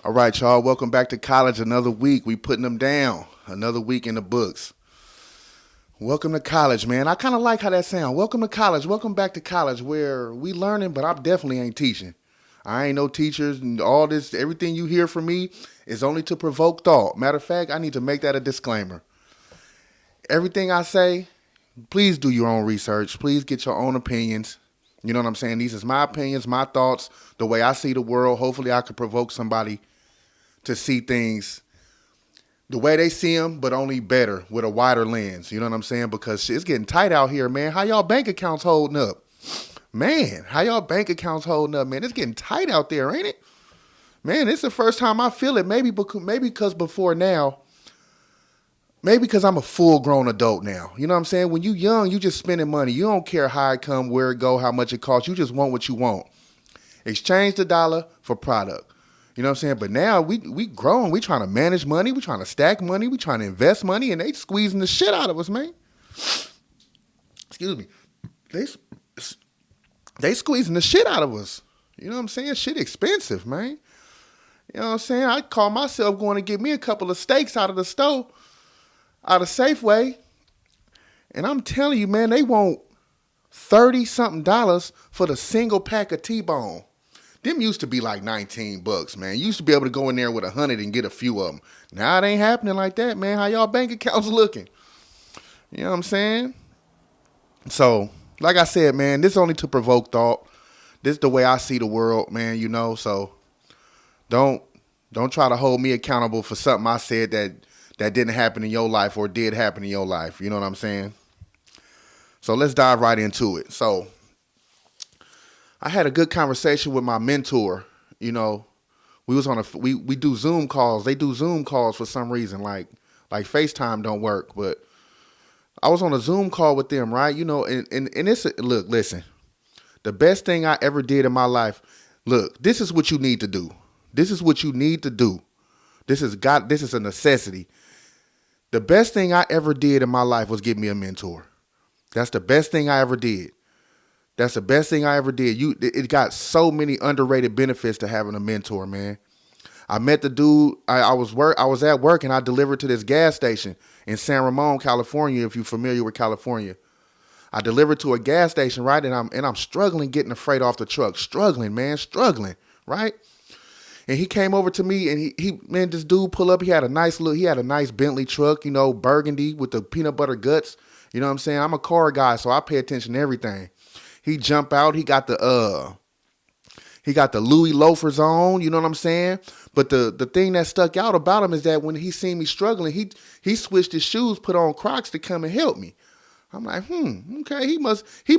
All right, y'all. Welcome back to college. Another week. We putting them down. Another week in the books. Welcome to college, man. I kind of like how that sound. Welcome to college. Welcome back to college, where we learning, but I definitely ain't teaching. I ain't no teachers, and all this. Everything you hear from me is only to provoke thought. Matter of fact, I need to make that a disclaimer. Everything I say, please do your own research. Please get your own opinions. You know what I'm saying? These is my opinions, my thoughts, the way I see the world. Hopefully, I could provoke somebody to see things the way they see them, but only better with a wider lens. You know what I'm saying? Because it's getting tight out here, man. How y'all bank accounts holding up? Man, how y'all bank accounts holding up, man? It's getting tight out there, ain't it? Man, it's the first time I feel it. Maybe because before now, maybe because I'm a full-grown adult now. You know what I'm saying? When you young, you just spending money. You don't care how it come, where it go, how much it costs. You just want what you want. Exchange the dollar for product. You know what I'm saying? But now we grown. We trying to manage money. We trying to stack money. We trying to invest money, and they squeezing the shit out of us, man. Excuse me. They squeezing the shit out of us. You know what I'm saying? Shit expensive, man. You know what I'm saying? I call myself going to get me a couple of steaks out of the store, out of Safeway, and I'm telling you, man, they want $30-something for the single pack of T-bone. Them used to be like $19, man. You used to be able to go in there with 100 and get a few of them. Now it ain't happening like that, man. How y'all bank accounts looking? You know what I'm saying? So, like I said, man, this is only to provoke thought. This is the way I see the world, man, you know. So, don't try to hold me accountable for something I said that didn't happen in your life or did happen in your life. You know what I'm saying? So, let's dive right into it. So, I had a good conversation with my mentor. You know, we was on we do Zoom calls. They do Zoom calls for some reason, like FaceTime don't work. But I was on a Zoom call with them, right? You know, and it's look, listen. The best thing I ever did in my life. Look, this is what you need to do. This is what you need to do. This is a necessity. The best thing I ever did in my life was get me a mentor. That's the best thing I ever did. That's the best thing I ever did. It got so many underrated benefits to having a mentor, man. I met the dude. I was at work and I delivered to this gas station in San Ramon, California. If you're familiar with California, I delivered to a gas station, right? And I'm struggling getting the freight off the truck. Struggling, right? And he came over to me and he this dude pull up. He had a nice Bentley truck, you know, burgundy with the peanut butter guts. You know what I'm saying? I'm a car guy, so I pay attention to everything. He jump out. He got the Louis loafers on. You know what I'm saying? But the thing that stuck out about him is that when he seen me struggling, he switched his shoes, put on Crocs to come and help me. I'm like, okay, he must be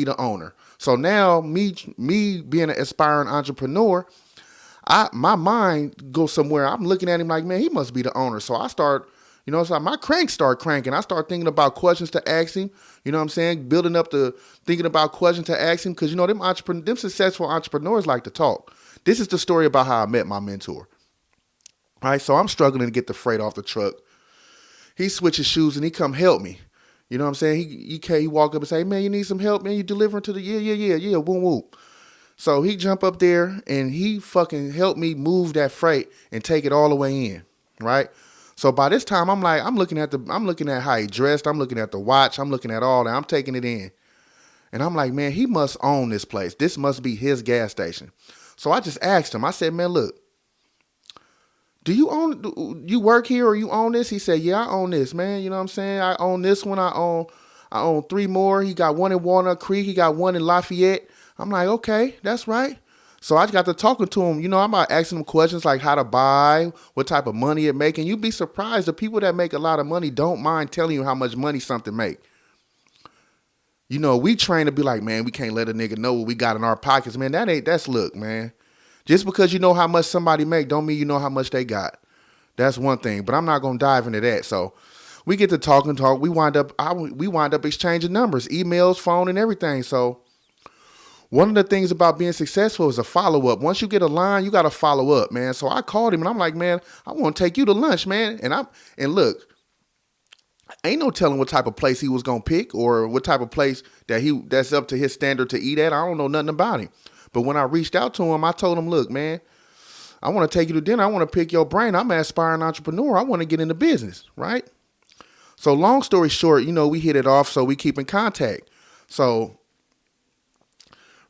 the owner. So now me being an aspiring entrepreneur, my mind goes somewhere. I'm looking at him like, man, he must be the owner. So I start. You know, so my cranks start cranking. I start thinking about questions to ask him. You know what I'm saying? Building up thinking about questions to ask him. Because, you know, them successful entrepreneurs like to talk. This is the story about how I met my mentor. All right, so I'm struggling to get the freight off the truck. He switches shoes and he come help me. You know what I'm saying? He walk up and say, hey, man, you need some help, man? You delivering to the, yeah, boom, whoop. So he jump up there and he fucking helped me move that freight and take it all the way in, right? So by this time, I'm looking at how he dressed. I'm looking at the watch. I'm looking at all that. I'm taking it in. And I'm like, man, he must own this place. This must be his gas station. So I just asked him. I said, man, look, do you work here or you own this? He said, yeah, I own this, man. You know what I'm saying? I own this one. I own 3 more. He got one in Walnut Creek. He got one in Lafayette. I'm like, okay, that's right. So I got to talking to him. You know, I'm asking him questions like how to buy, what type of money it make. And you'd be surprised. The people that make a lot of money don't mind telling you how much money something make. You know, we train to be like, man, we can't let a nigga know what we got in our pockets. Man, look, man. Just because you know how much somebody make don't mean you know how much they got. That's one thing. But I'm not going to dive into that. So we get to talk. We wind up exchanging numbers, emails, phone, and everything. So one of the things about being successful is a follow-up. Once you get a line, you got to follow up, man. So I called him and I'm like, man, I want to take you to lunch, man. And look, ain't no telling what type of place he was going to pick or what type of place that's up to his standard to eat at. I don't know nothing about him. But when I reached out to him, I told him, look, man, I want to take you to dinner. I want to pick your brain. I'm an aspiring entrepreneur. I want to get into business, right? So long story short, we hit it off, so we keep in contact. So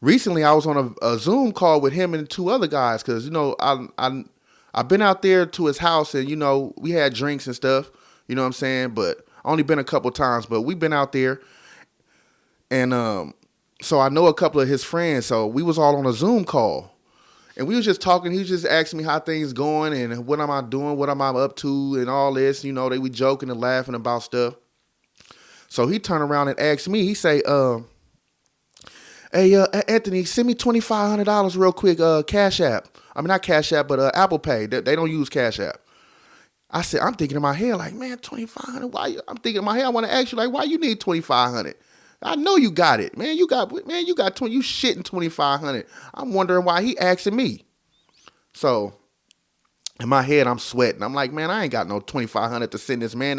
recently I was on a Zoom call with him and two other guys because, I've been out there to his house and, we had drinks and stuff, you know what I'm saying? But I only been a couple times, but we've been out there. And so I know a couple of his friends. So we was all on a Zoom call. And we was just talking. He was just asking me how things going and what am I doing, what am I up to and all this. They were joking and laughing about stuff. So he turned around and asked me, he say, hey, Anthony, send me $2,500 real quick, Cash App. I mean, not Cash App, but Apple Pay. They don't use Cash App. I said, I'm thinking in my head, like, man, $2,500. Why? I'm thinking in my head, I want to ask you, like, why you need $2,500? I know you got it, man. You got you shitting $2,500. I'm wondering why he asking me. So in my head, I'm sweating. I'm like, man, I ain't got no $2,500 to send this man.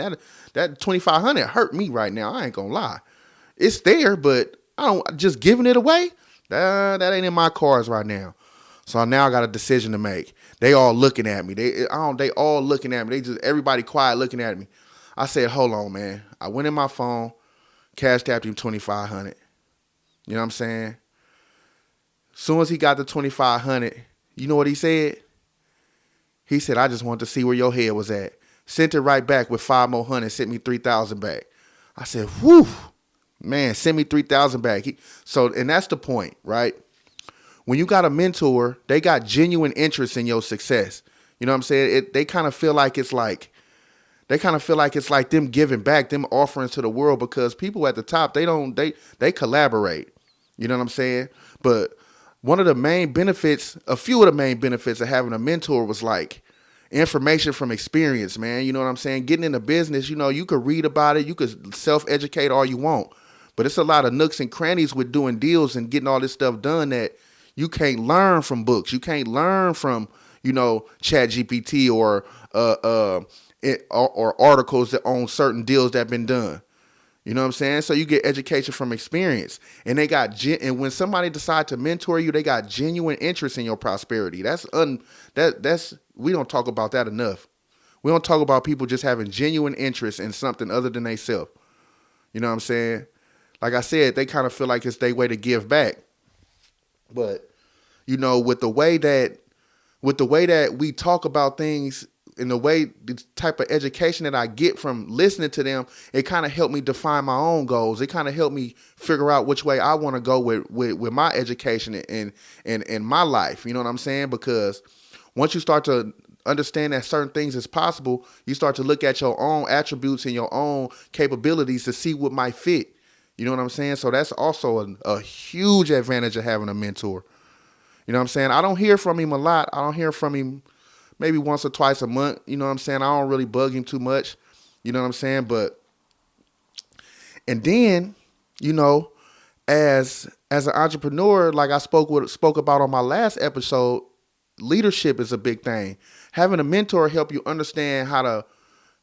That $2,500 hurt me right now. I ain't gonna lie. It's there, but I don't just giving it away. That ain't in my cards right now. So now I got a decision to make. They all looking at me. They all looking at me. Everybody quiet looking at me. I said, hold on, man. I went in my phone, cashed tapped him $2,500. You know what I'm saying? Soon as he got the $2,500, you know what he said? He said, I just wanted to see where your head was at. Sent it right back with 5 more hundred, sent me 3,000 back. I said, whew, man, send me 3,000 back. And that's the point, right? When you got a mentor, they got genuine interest in your success. You know what I'm saying? They kind of feel like it's like them giving back, them offerings to the world, because people at the top, they collaborate. You know what I'm saying? But one of the main benefits, a few of the main benefits of having a mentor was like information from experience, man. You know what I'm saying? Getting into business, you could read about it. You could self-educate all you want. But it's a lot of nooks and crannies with doing deals and getting all this stuff done that you can't learn from books. You can't learn from, ChatGPT or articles that own certain deals that have been done. You know what I'm saying? So you get education from experience, and and when somebody decides to mentor you, they got genuine interest in your prosperity. That's we don't talk about that enough. We don't talk about people just having genuine interest in something other than themselves. You know what I'm saying? Like I said, they kind of feel like it's their way to give back. But, with the way that we talk about things and the type of education that I get from listening to them, it kind of helped me define my own goals. It kind of helped me figure out which way I want to go with my education and my life. You know what I'm saying? Because once you start to understand that certain things is possible, you start to look at your own attributes and your own capabilities to see what might fit. You know what I'm saying? So that's also a huge advantage of having a mentor. You know what I'm saying? I don't hear from him a lot. I don't hear from him maybe once or twice a month. You know what I'm saying? I don't really bug him too much. You know what I'm saying? And then, as an entrepreneur, like I spoke about on my last episode, leadership is a big thing. Having a mentor help you understand how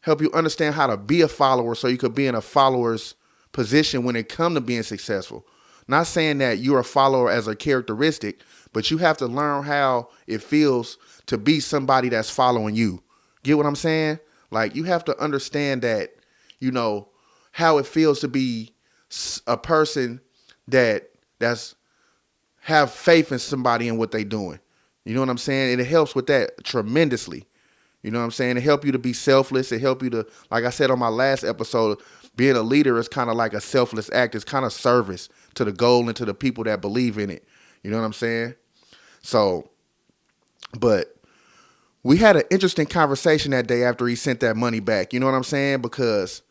to be a follower, so you could be in a follower's position when it comes to being successful. Not saying that you're a follower as a characteristic, but you have to learn how it feels to be somebody that's following you. Get what I'm saying? Like, you have to understand that, how it feels to be a person that's have faith in somebody and what they doing. You know what I'm saying? And it helps with that tremendously. You know what I'm saying? It help you to be selfless. It help you to, like I said on my last episode, being a leader is kind of like a selfless act. It's kind of service to the goal and to the people that believe in it. You know what I'm saying? So, but we had an interesting conversation that day after he sent that money back. You know what I'm saying? Because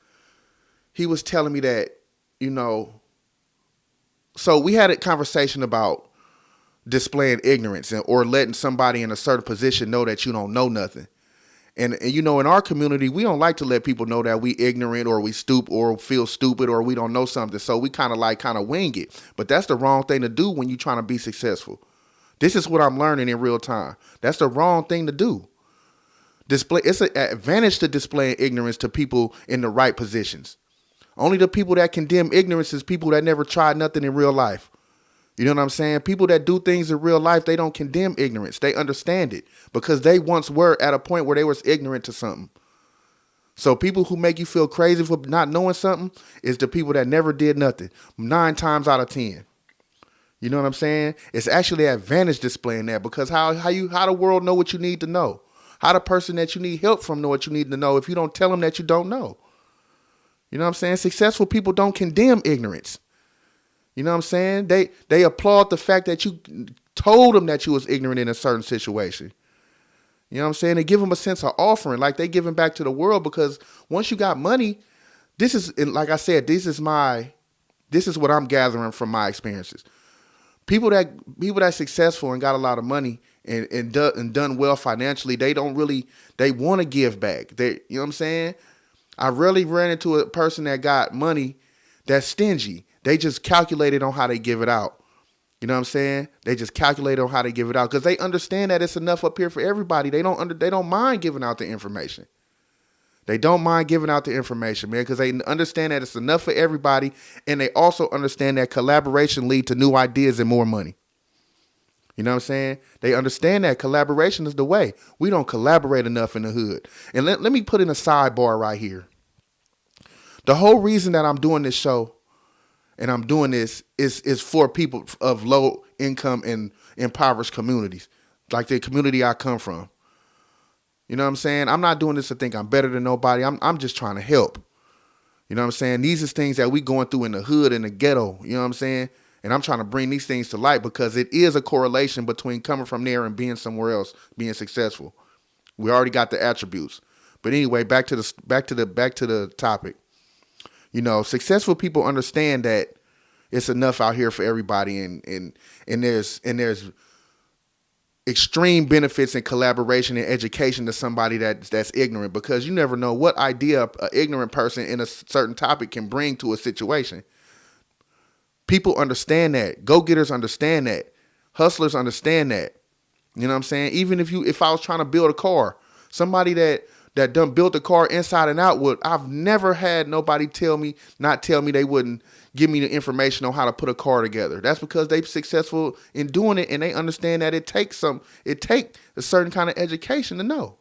he was telling me that, so we had a conversation about displaying ignorance or letting somebody in a certain position know that you don't know nothing. And in our community, we don't like to let people know that we ignorant or we stupid or feel stupid or we don't know something. So we kind of wing it. But that's the wrong thing to do when you're trying to be successful. This is what I'm learning in real time. That's the wrong thing to do. It's an advantage to displaying ignorance to people in the right positions. Only the people that condemn ignorance is people that never tried nothing in real life. You know what I'm saying? People that do things in real life, they don't condemn ignorance. They understand it because they once were at a point where they was ignorant to something. So people who make you feel crazy for not knowing something is the people that never did nothing. 9 times out of 10. You know what I'm saying? It's actually advantage displaying that because how the world know what you need to know? How the person that you need help from know what you need to know if you don't tell them that you don't know? You know what I'm saying? Successful people don't condemn ignorance. You know what I'm saying? They applaud the fact that you told them that you was ignorant in a certain situation. You know what I'm saying? They give them a sense of offering, like they giving back to the world because once you got money, this is, like I said, this is what I'm gathering from my experiences. People that's successful and got a lot of money and done well financially, they want to give back. You know what I'm saying? I rarely ran into a person that got money that's stingy. They just calculated on how they give it out. You know what I'm saying? They just calculate on how they give it out because they understand that it's enough up here for everybody. They don't mind giving out the information. They don't mind giving out the information, man, because they understand that it's enough for everybody, and they also understand that collaboration leads to new ideas and more money. You know what I'm saying? They understand that collaboration is the way. We don't collaborate enough in the hood. And let me put in a sidebar right here. The whole reason that I'm doing this show and I'm doing this is for people of low income and impoverished communities, like the community I come from. You know what I'm saying? I'm not doing this to think I'm better than nobody. I'm just trying to help. You know what I'm saying? These are things that we going through in the hood, in the ghetto. You know what I'm saying? And I'm trying to bring these things to light because it is a correlation between coming from there and being somewhere else, being successful. We already got the attributes. But anyway, back to the topic. You know, successful people understand that it's enough out here for everybody, and there's extreme benefits in collaboration and education to somebody that's ignorant, because you never know what idea an ignorant person in a certain topic can bring to a situation. People understand that. Go-getters understand that. Hustlers understand that. You know what I'm saying? Even if I was trying to build a car, somebody that done built the car inside and out I've never had nobody not tell me they wouldn't give me the information on how to put a car together. That's because they're successful in doing it, and they understand that it takes a certain kind of education to know.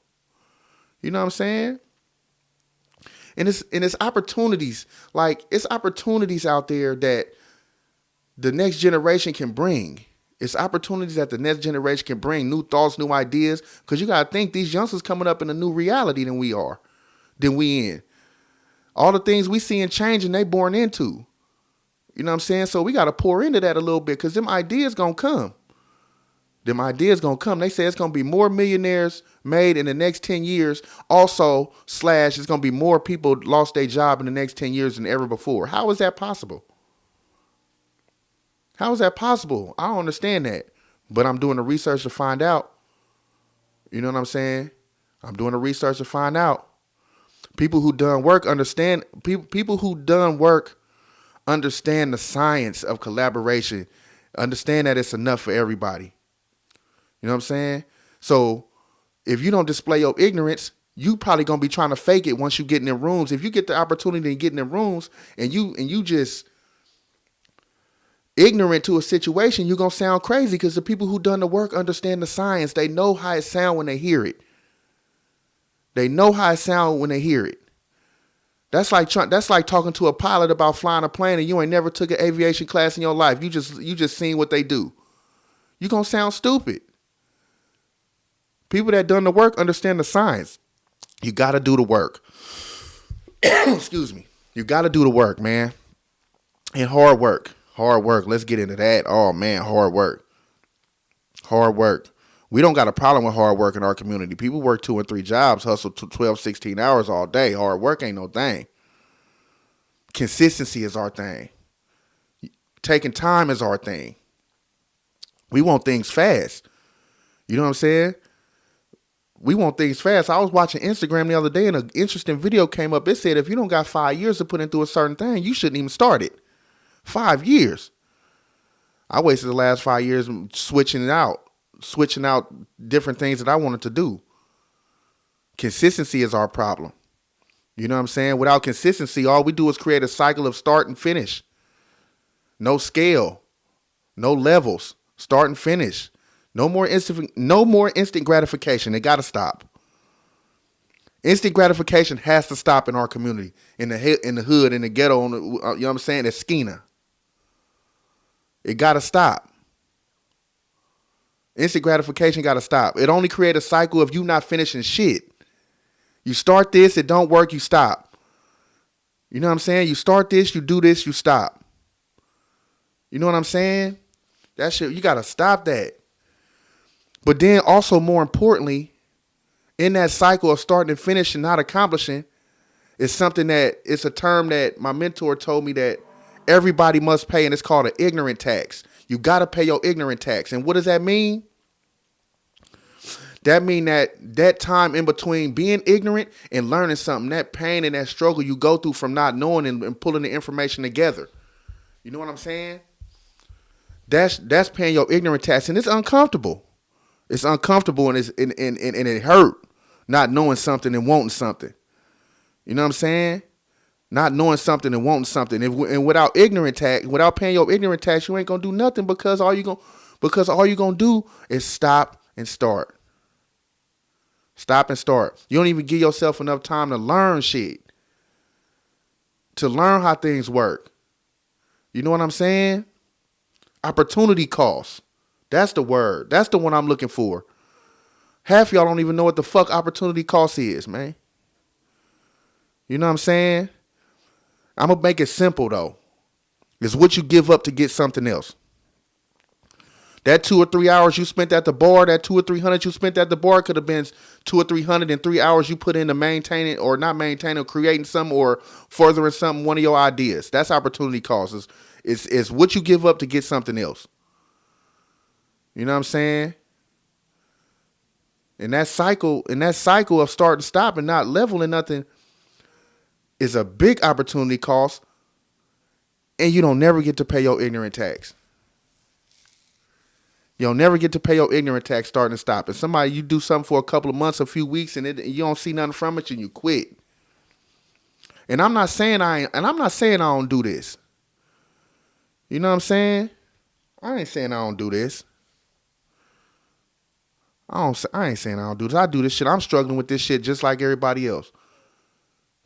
You know what I'm saying? And it's opportunities. Like, it's opportunities out there that the next generation can bring. It's opportunities that the next generation can bring, new thoughts, new ideas, because you got to think these youngsters coming up in a new reality than we in. All the things we see and changing, they born into. You know what I'm saying? So we got to pour into that a little bit because them ideas going to come. They say it's going to be more millionaires made in the next 10 years. Also, / it's going to be more people lost their job in the next 10 years than ever before. How is that possible? How is that possible? I don't understand that. But I'm doing the research to find out. You know what I'm saying? I'm doing the research to find out. People who done work understand. People who done work understand the science of collaboration, understand that it's enough for everybody. You know what I'm saying? So if you don't display your ignorance, you probably going to be trying to fake it once you get in the rooms. If you get the opportunity to get in the rooms and you just ignorant to a situation, you're going to sound crazy because the people who done the work understand the science. They know how it sound when they hear it. That's like talking to a pilot about flying a plane and you ain't never took an aviation class in your life. You just seen what they do. You're going to sound stupid. People that done the work understand the science. You got to do the work. Excuse me. You got to do the work, man. And hard work. Let's get into that. Oh, man, hard work. We don't got a problem with hard work in our community. People work 2 and 3 jobs, hustle 12, 16 hours all day. Hard work ain't no thing. Consistency is our thing. Taking time is our thing. We want things fast. You know what I'm saying? We want things fast. I was watching Instagram the other day and an interesting video came up. It said if you don't got 5 years to put into a certain thing, you shouldn't even start it. 5 years. I wasted the last 5 years switching out different things that I wanted to do. Consistency is our problem. You know what I'm saying? Without consistency, all we do is create a cycle of start and finish. No scale. No levels. Start and finish. No more instant gratification. It got to stop. Instant gratification has to stop in our community, in the hood, in the ghetto, you know what I'm saying? At Skeena. It got to stop. Instant gratification got to stop. It only creates a cycle of you not finishing shit. You start this, it don't work, you stop. You know what I'm saying? You start this, you do this, you stop. You know what I'm saying? That shit, you got to stop that. But then also, more importantly, in that cycle of starting and finishing, not accomplishing, is something that, it's a term that my mentor told me that everybody must pay, and it's called an ignorant tax. You got to pay your ignorant tax. And what does that mean? That mean that time in between being ignorant and learning something, that pain and that struggle you go through from not knowing and pulling the information together. You know what I'm saying? That's paying your ignorant tax, and it's uncomfortable. It's uncomfortable, and it hurt not knowing something and wanting something. You know what I'm saying? Not knowing something and wanting something, and without paying your ignorant tax, you ain't gonna do nothing because all you gonna do is stop and start. Stop and start. You don't even give yourself enough time to learn shit, to learn how things work. You know what I'm saying? Opportunity cost. That's the word. That's the one I'm looking for. Half y'all don't even know what the fuck opportunity cost is, man. You know what I'm saying? I'm going to make it simple, though. It's what you give up to get something else. That 2 or 3 hours you spent at the bar, that 200 or 300 you spent at the bar could have been 2 or 300 and 3 hours you put into maintaining or not maintaining, or creating something or furthering something, one of your ideas. That's opportunity cost. It's what you give up to get something else. You know what I'm saying? And that cycle of start and stop and not leveling nothing is a big opportunity cost, and you don't never get to pay your ignorant tax. You'll never get to pay your ignorant tax starting and stopping. Somebody, you do something for a couple of months, a few weeks, and you don't see nothing from it, and you quit. And I'm not saying I don't do this. You know what I'm saying? I ain't saying I don't do this. I ain't saying I don't do this. I do this shit. I'm struggling with this shit just like everybody else.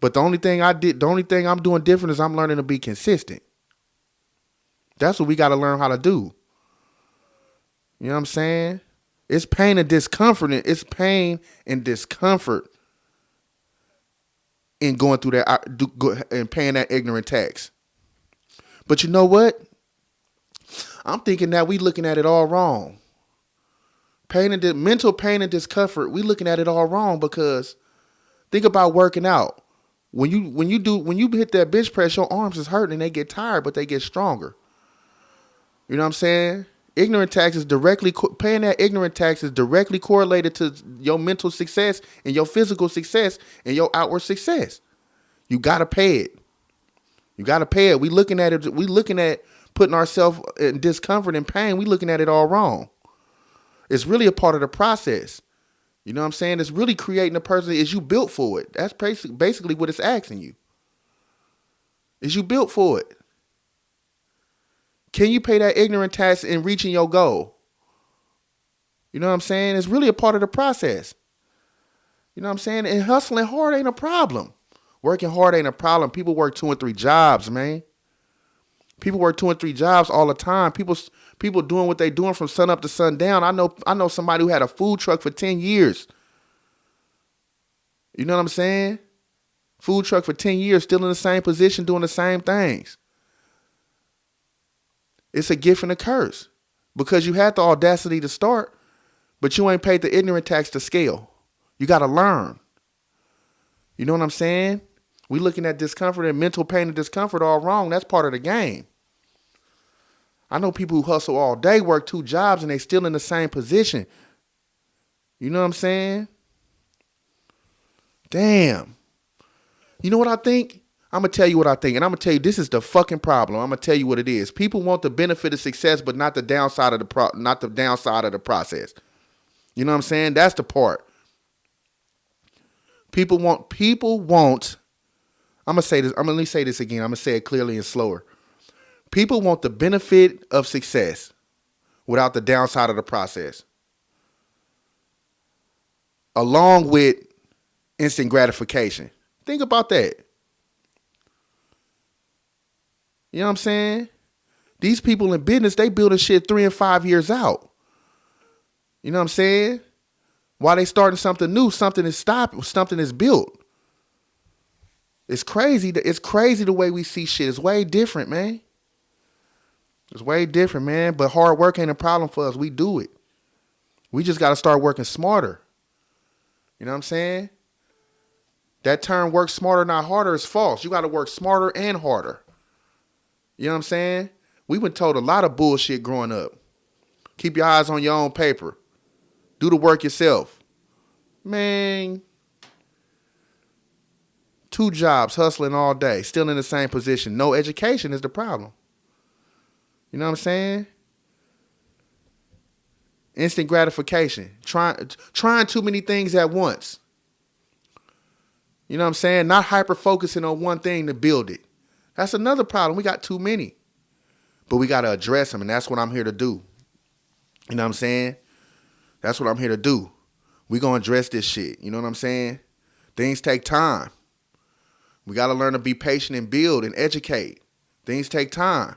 But the only thing I'm doing different is I'm learning to be consistent. That's what we got to learn how to do. You know what I'm saying? It's pain and discomfort. It's pain and discomfort in going through that and paying that ignorant tax. But you know what? I'm thinking that we looking at it all wrong. Mental pain and discomfort, we looking at it all wrong, because think about working out. When you hit that bench press, your arms is hurting and they get tired, but they get stronger. You know what I'm saying? Paying that ignorant tax is directly correlated to your mental success and your physical success and your outward success. You gotta pay it. You gotta pay it. We looking at putting ourselves in discomfort and pain. We looking at it all wrong. It's really a part of the process. You know what I'm saying? It's really creating a person. Is you built for it? That's basically what it's asking you. Is you built for it? Can you pay that ignorant tax in reaching your goal? You know what I'm saying? It's really a part of the process. You know what I'm saying? And hustling hard ain't a problem. Working hard ain't a problem. People work 2 and 3 jobs, man. People work 2 and 3 jobs all the time. People doing what they doing from sun up to sundown. I know somebody who had a food truck for 10 years. You know what I'm saying? Food truck for 10 years, still in the same position, doing the same things. It's a gift and a curse, because you had the audacity to start, but you ain't paid the ignorant tax to scale. You got to learn. You know what I'm saying? We looking at discomfort and mental pain and discomfort all wrong. That's part of the game. I know people who hustle all day, work 2 jobs, and they still in the same position. You know what I'm saying? Damn. You know what I think? I'm going to tell you what I think. And I'm going to tell you, this is the fucking problem. I'm going to tell you what it is. People want the benefit of success, but not the downside of the process. You know what I'm saying? That's the part. People want, I'm going to say this. Let me say this again. I'm going to say it clearly and slower. People want the benefit of success, without the downside of the process. Along with instant gratification. Think about that. You know what I'm saying? These people in business, they building shit 3 and 5 years out. You know what I'm saying? While they starting something new, something is stopped, something is built. It's crazy. It's crazy the way we see shit. It's way different, man. It's way different, man. But hard work ain't a problem for us. We do it. We just got to start working smarter. You know what I'm saying? That term work smarter, not harder is false. You got to work smarter and harder. You know what I'm saying? We've been told a lot of bullshit growing up. Keep your eyes on your own paper. Do the work yourself. Man, 2 jobs, hustling all day, still in the same position. No education is the problem. You know what I'm saying? Instant gratification. Trying too many things at once. You know what I'm saying? Not hyper-focusing on one thing to build it. That's another problem. We got too many. But we got to address them, and that's what I'm here to do. You know what I'm saying? That's what I'm here to do. We going to address this shit. You know what I'm saying? Things take time. We got to learn to be patient and build and educate. Things take time.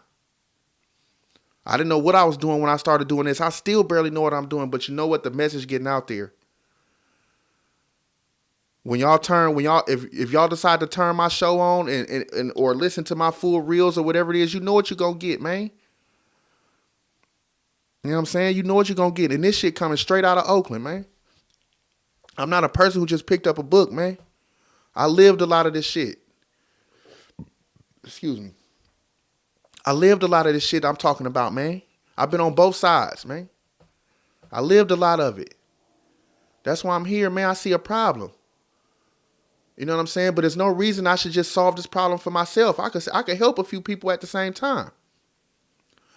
I didn't know what I was doing when I started doing this. I still barely know what I'm doing, but you know what? The message getting out there. If y'all decide to turn my show on and or listen to my full reels or whatever it is, you know what you're going to get, man. You know what I'm saying? You know what you're going to get. And this shit coming straight out of Oakland, man. I'm not a person who just picked up a book, man. I lived a lot of this shit. Excuse me. I lived a lot of this shit I'm talking about, man. I've been on both sides, man. I lived a lot of it. That's why I'm here, man. I see a problem. You know what I'm saying? But there's no reason I should just solve this problem for myself. I could help a few people at the same time.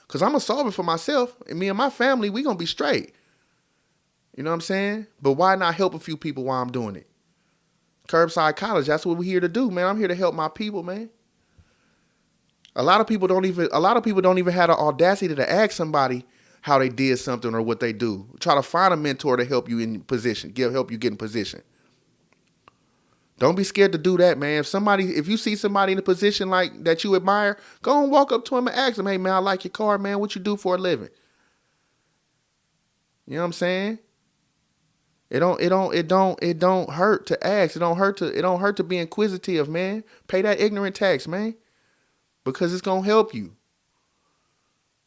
Because I'm going to solve it for myself. And me and my family, we going to be straight. You know what I'm saying? But why not help a few people while I'm doing it? Cyrbside College, that's what we're here to do, man. I'm here to help my people, man. A lot of people don't even have the audacity to ask somebody how they did something or what they do. Try to find a mentor to help you in position, help you get in position. Don't be scared to do that, man. If you see somebody in a position like that you admire, go and walk up to him and ask him, hey man, I like your car, man. What you do for a living? You know what I'm saying? It don't hurt to ask. It don't hurt to be inquisitive, man. Pay that ignorant tax, man. Because it's gonna help you.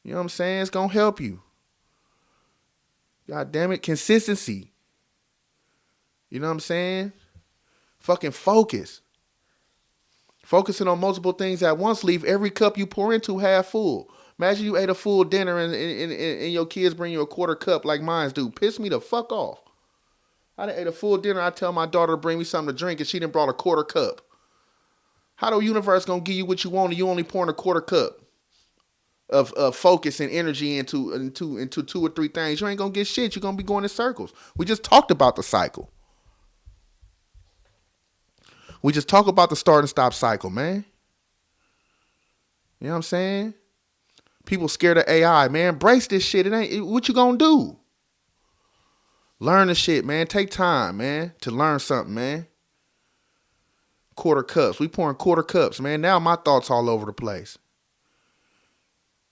You know what I'm saying? It's gonna help you. God damn it. Consistency. You know what I'm saying? Fucking focus. Focusing on multiple things at once, leave every cup you pour into half full. Imagine you ate a full dinner and your kids bring you a quarter cup like mine do. Piss me the fuck off. I done ate a full dinner. I tell my daughter to bring me something to drink and she done brought a quarter cup. How the universe gonna give you what you want and you only pouring a quarter cup of focus and energy into 2 or 3 things? You ain't gonna get shit. You're gonna be going in circles. We just talked about the cycle. We just talk about the start and stop cycle, man. You know what I'm saying? People scared of AI, man. Embrace this shit. What you gonna do? Learn the shit, man. Take time, man, to learn something, man. Quarter cups. We pouring quarter cups, man. Now my thoughts all over the place.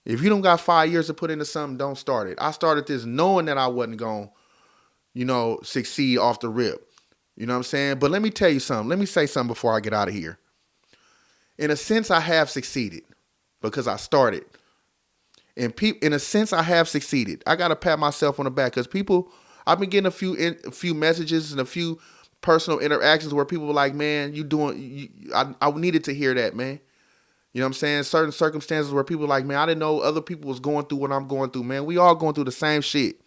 If you don't got 5 years to put into something, don't start it. I started this knowing that I wasn't going to, succeed off the rip. You know what I'm saying? But let me tell you something. Let me say something before I get out of here. In a sense, I have succeeded because I started. In a sense, I have succeeded. I got to pat myself on the back because I've been getting a few messages and a few personal interactions where people were like, man, I needed to hear that, man. You know what I'm saying? Certain circumstances where people are like, man, I didn't know other people was going through what I'm going through, man. We all going through the same shit.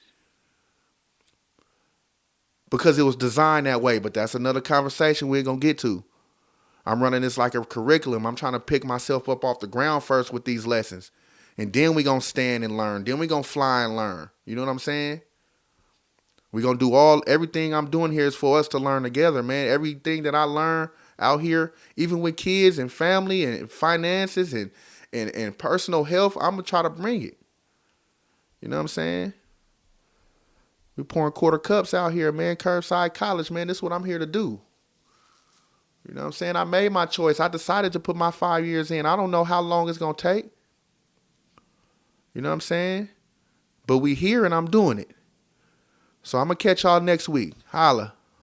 Because it was designed that way, but that's another conversation we ain't going to get to. I'm running this like a curriculum. I'm trying to pick myself up off the ground first with these lessons. And then we going to stand and learn. Then we going to fly and learn. You know what I'm saying? We going to do everything I'm doing here is for us to learn together, man. Everything that I learn out here, even with kids and family and finances and personal health, I'm going to try to bring it. You know what I'm saying? We pouring quarter cups out here, man. Curbside college, man. This is what I'm here to do. You know what I'm saying? I made my choice. I decided to put my 5 years in. I don't know how long it's going to take. You know what I'm saying? But we here and I'm doing it. So I'm going to catch y'all next week. Holla.